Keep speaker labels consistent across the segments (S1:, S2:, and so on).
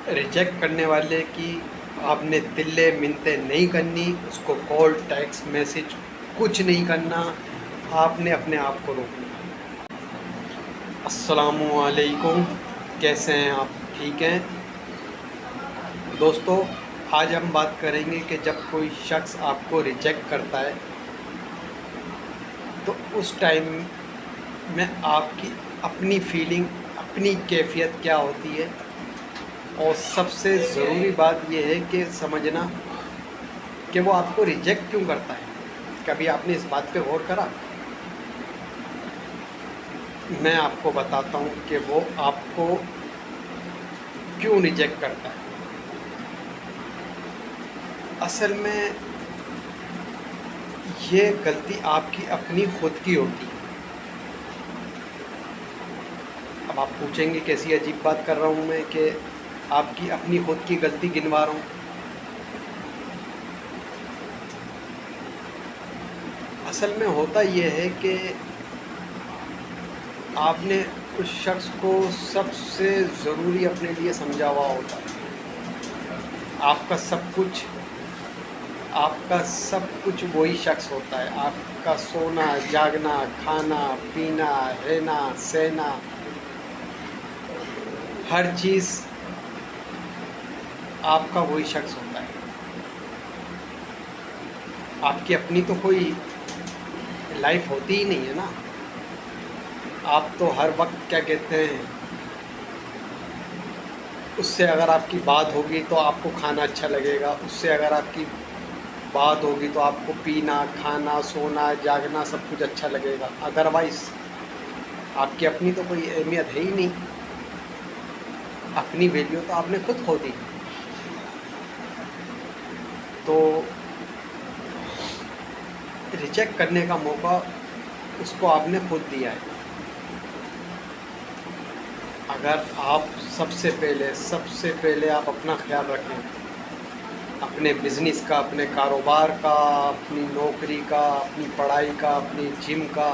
S1: Reject करने वाले की आपने तिल्ले मिन्नतें नहीं करनी, उसको कॉल, टेक्स्ट मैसेज कुछ नहीं करना, आपने अपने आप को रोकना। अस्सलामुअलैकुम, कैसे हैं आप? ठीक हैं दोस्तों? आज हम बात करेंगे कि जब कोई शख्स आपको रिजेक्ट करता है तो उस टाइम में आपकी अपनी फीलिंग, अपनी कैफियत क्या होती है। और सबसे ज़रूरी बात यह है कि समझना कि वो आपको रिजेक्ट क्यों करता है। कभी आपने इस बात पे गौर करा? मैं आपको बताता हूँ कि वो आपको क्यों रिजेक्ट करता है। असल में ये गलती आपकी अपनी खुद की होती है। अब आप पूछेंगे कैसी अजीब बात कर रहा हूँ मैं कि आपकी अपनी खुद की गलती गिनवा रहा हूँ। असल में होता ये है कि आपने उस शख्स को सबसे ज़रूरी अपने लिए समझा हुआ होता है। आपका सब कुछ वही शख्स होता है। आपका सोना, जागना, खाना, पीना, रहना, सहना, हर चीज़ आपका वही शख्स होता है। आपकी अपनी तो कोई लाइफ होती ही नहीं है ना। आप तो हर वक्त क्या कहते हैं, उससे अगर आपकी बात होगी तो आपको खाना अच्छा लगेगा, उससे अगर आपकी बात होगी तो आपको पीना, खाना, सोना, जागना सब कुछ अच्छा लगेगा। अदरवाइज़ आपकी अपनी तो कोई अहमियत है ही नहीं। अपनी वैल्यू तो आपने खुद खो दी। तो रिजेक्ट करने का मौका उसको आपने खुद दिया है। अगर आप सबसे पहले आप अपना ख्याल रखें, अपने बिज़नेस का, अपने कारोबार का, अपनी नौकरी का, अपनी पढ़ाई का, अपनी जिम का,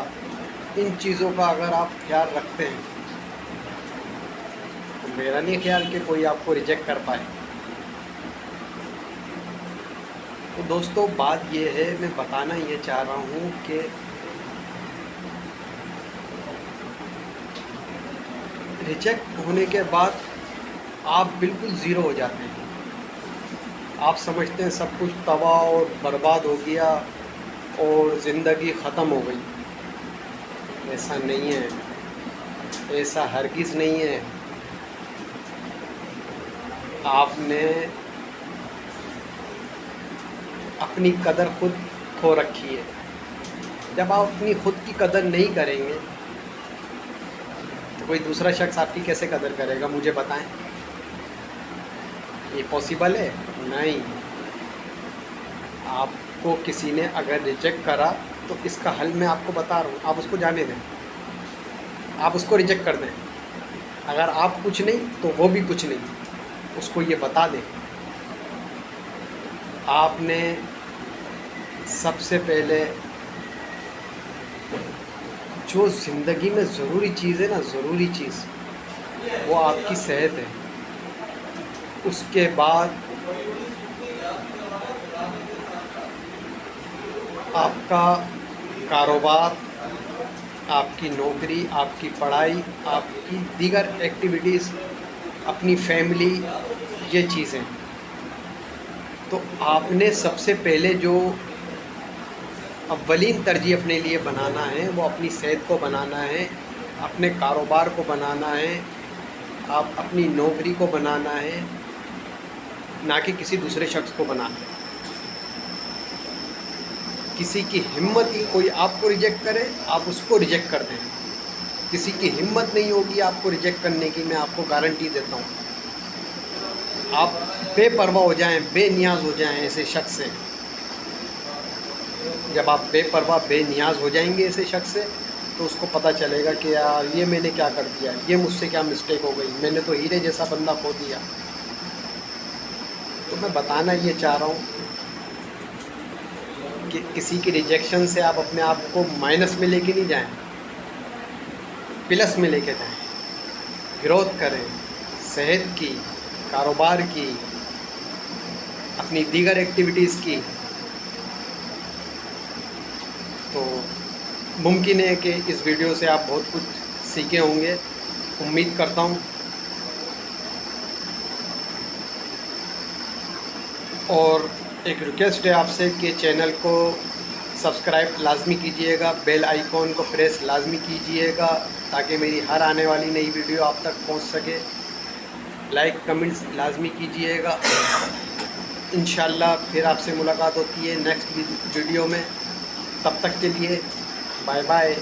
S1: इन चीज़ों का अगर आप ख्याल रखते हैं तो मेरा नहीं ख्याल कि कोई आपको रिजेक्ट कर पाए। तो दोस्तों बात ये है, मैं बताना ये चाह रहा हूँ कि रिजेक्ट होने के बाद आप बिल्कुल ज़ीरो हो जाते हैं। आप समझते हैं सब कुछ तबाह और बर्बाद हो गया और ज़िंदगी ख़त्म हो गई। ऐसा नहीं है, ऐसा हरगिज़ नहीं है। आपने अपनी कदर खुद खो रखी है। जब आप अपनी खुद की कदर नहीं करेंगे तो कोई दूसरा शख्स आपकी कैसे कदर करेगा, मुझे बताएं। ये पॉसिबल है? नहीं। आपको किसी ने अगर रिजेक्ट करा तो इसका हल मैं आपको बता रहा हूँ, आप उसको जाने दें, आप उसको रिजेक्ट कर दें। अगर आप कुछ नहीं तो वो भी कुछ नहीं, उसको ये बता दें। आपने सबसे पहले जो ज़िंदगी में ज़रूरी चीज़ है ना, ज़रूरी चीज़ वो आपकी सेहत है। उसके बाद आपका कारोबार, आपकी नौकरी, आपकी पढ़ाई, आपकी दीगर एक्टिविटीज़, अपनी फैमिली, ये चीज़ें। तो आपने सबसे पहले जो अव्वलीन तरजीह अपने लिए बनाना है वो अपनी सेहत को बनाना है, अपने कारोबार को बनाना है, आप अपनी नौकरी को बनाना है, ना कि किसी दूसरे शख्स को बनाना है। किसी की हिम्मत ही, कोई आपको रिजेक्ट करे आप उसको रिजेक्ट कर दें, किसी की हिम्मत नहीं होगी आपको रिजेक्ट करने की, मैं आपको गारंटी देता हूँ। आप बेपरवाह हो जाएं, बेनियाज हो जाएं ऐसे शख्स से। जब आप बेपरवाह बेनियाज हो जाएंगे ऐसे शख्स से तो उसको पता चलेगा कि यार ये मैंने क्या कर दिया, ये मुझसे क्या मिस्टेक हो गई, मैंने तो हीरे जैसा बंदा खो दिया। तो मैं बताना ये चाह रहा हूँ कि किसी की रिजेक्शन से आप अपने आप को माइनस में लेके नहीं जाएं, प्लस में लेके जाएं। ग्रोथ करें, सेहत की, कारोबार की, अपनी दीगर एक्टिविटीज़ की, तो मुमकिन है कि इस वीडियो से आप बहुत कुछ सीखे होंगे, उम्मीद करता हूँ। और एक रिक्वेस्ट है आपसे कि चैनल को सब्सक्राइब लाजमी कीजिएगा, बेल आइकॉन को प्रेस लाजमी कीजिएगा ताकि मेरी हर आने वाली नई वीडियो आप तक पहुंच सके। लाइक कमेंट्स लाजमी कीजिएगा। इंशाल्लाह फिर आपसे मुलाकात होती है नेक्स्ट वीडियो में। तब तक के लिए बाय बाय।